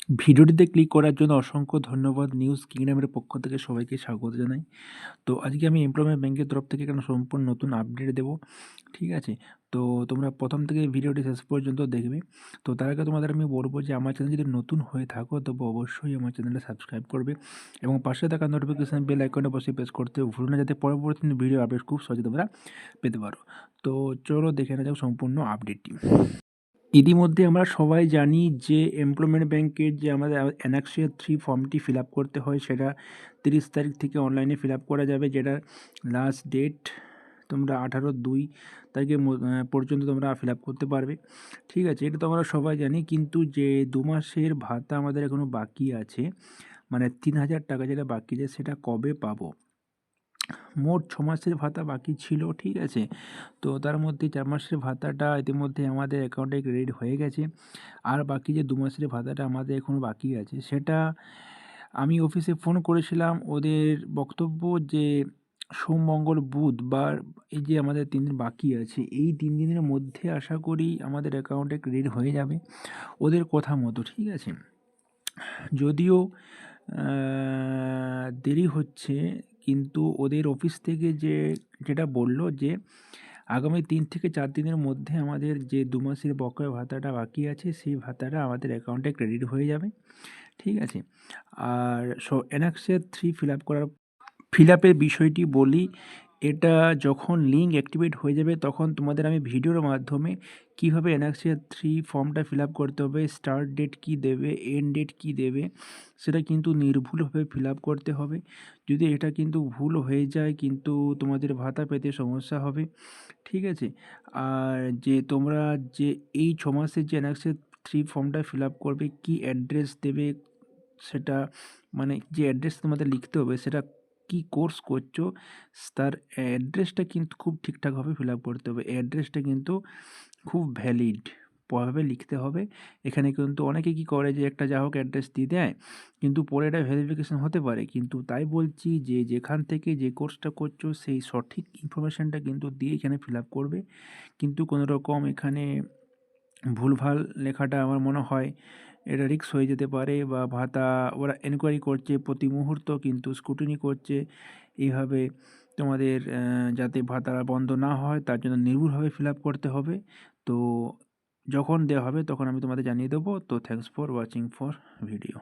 ভিডিওটিতে ক্লিক করার জন্য অসংখ্য ধন্যবাদ। নিউজ কিংডমের পক্ষ থেকে সবাইকে স্বাগত জানাই। তো আজকে আমি এমপ্লয়মেন্ট ব্যাংকের তরফ থেকে একটা সম্পূর্ণ নতুন আপডেট দেবো। ঠিক আছে? তো তোমরা প্রথম থেকে ভিডিওটি শেষ পর্যন্ত দেখবে। তো তার আগে তোমাদের আমি বলব যে আমার চ্যানেল যদি নতুন হয়ে থাকো তবে অবশ্যই আমার চ্যানেলটা সাবস্ক্রাইব করবে এবং পাশে থাকা নোটিফিকেশন বেল আইকনটা অবশ্যই প্রেস করতে ভুলো না, যাতে পরবর্তী ভিডিও আপডেট খুব সহজে তোমরা পেতে পারো। তো চলো দেখে নেওয়া যাক সম্পূর্ণ আপডেটটি। ইতিমধ্যে আমরা সবাই জানি যে এমপ্লয়মেন্ট ব্যাংকের যে আমাদের অ্যানেক্সিয়ার 3 ফর্মটি ফিল আপ করতে হয়, সেটা 30 তারিখ থেকে অনলাইনে ফিল আপ করা যাবে, যেটার লাস্ট ডেট তোমরা 18/2 তারিখের পর্যন্ত তোমরা ফিল আপ করতে পারবে। ঠিক আছে, এটা তো আমরা সবাই জানি, কিন্তু যে 2 মাসের ভাতা আমাদের এখনও বাকি আছে, মানে 3000 টাকা যেটা বাকি আছে, সেটা কবে পাবো? মোট 6 মাসের ভাতা বাকি ছিল। ঠিক আছে, তো তার মধ্যে 4 মাসের ভাতাটা ইতিমধ্যে আমাদের অ্যাকাউন্টে ক্রেডিট হয়ে গেছে, আর বাকি যে 2 মাসের ভাতাটা আমাদের এখনও বাকি আছে, সেটা আমি অফিসে ফোন করেছিলাম। ওদের বক্তব্য যে সোম, মঙ্গল, বুধবার, এই যে আমাদের 3 দিন বাকি আছে, এই 3 দিনের মধ্যে আশা করি আমাদের অ্যাকাউন্টে ক্রেডিট হয়ে যাবে ওদের কথা মতো। ঠিক আছে, যদিও দেরি হচ্ছে, কিন্তু ওদের অফিস থেকে যেটা বলল যে আগামী 3 থেকে 4 দিনের মধ্যে আমাদের যে 2 মাসের বকেয়া ভাতাটা বাকি আছে, সেই ভাতাটা আমাদের অ্যাকাউন্টে ক্রেডিট হয়ে যাবে। ঠিক আছে, আর অ্যানেক্সার 3 ফিল আপের বিষয়টি বলি। এটা যখন লিঙ্ক অ্যাক্টিভেট হয়ে যাবে, তখন তোমাদের আমি ভিডিওর মাধ্যমে কীভাবে অ্যানেক্সিয়ার 3 ফর্মটা ফিল আপ করতে হবে, স্টার্ট ডেট কী দেবে, এন্ড ডেট কী দেবে, সেটা কিন্তু নির্ভুলভাবে ফিল আপ করতে হবে। যদি এটা কিন্তু ভুল হয়ে যায়, কিন্তু তোমাদের ভাতা পেতে সমস্যা হবে। ঠিক আছে, আর যে তোমরা যে এই 6 মাসের যে অ্যানেক্সিয়ার 3 ফর্মটা ফিল আপ করবে, কী অ্যাড্রেস দেবে, সেটা মানে যে অ্যাড্রেস তোমাদের লিখতে হবে, সেটা কী কোর্স করছো তার অ্যাড্রেসটা কিন্তু খুব ঠিকঠাকভাবে ফিল আপ করতে হবে। অ্যাড্রেসটা কিন্তু খুব ভ্যালিড ভাবে লিখতে হবে। এখানে কিন্তু অনেকে কী করে যে একটা যা হোক অ্যাড্রেস দিয়ে দেয়, কিন্তু পরে এটা ভেরিফিকেশন হতে পারে। কিন্তু তাই বলছি যে যেখান থেকে যে কোর্সটা করছো সেই সঠিক ইনফরমেশানটা কিন্তু দিয়ে এখানে ফিল আপ করবে। কিন্তু কোনো রকম এখানে ভুলভাল লেখাটা আমার মনে হয় এটা রিস্ক হয়ে যেতে পারে, বা ভাতা ওরা এনকোয়ারি করছে প্রতি মুহূর্ত, কিন্তু স্ক্রুটিনি করছে। এইভাবে তোমাদের যাতে ভাতা বন্ধ না হয়, তার জন্য নির্ভুলভাবে ফিল আপ করতে হবে। তো যখন দেওয়া হবে তখন আমি তোমাদের জানিয়ে দেবো। তো thanks for watching for video.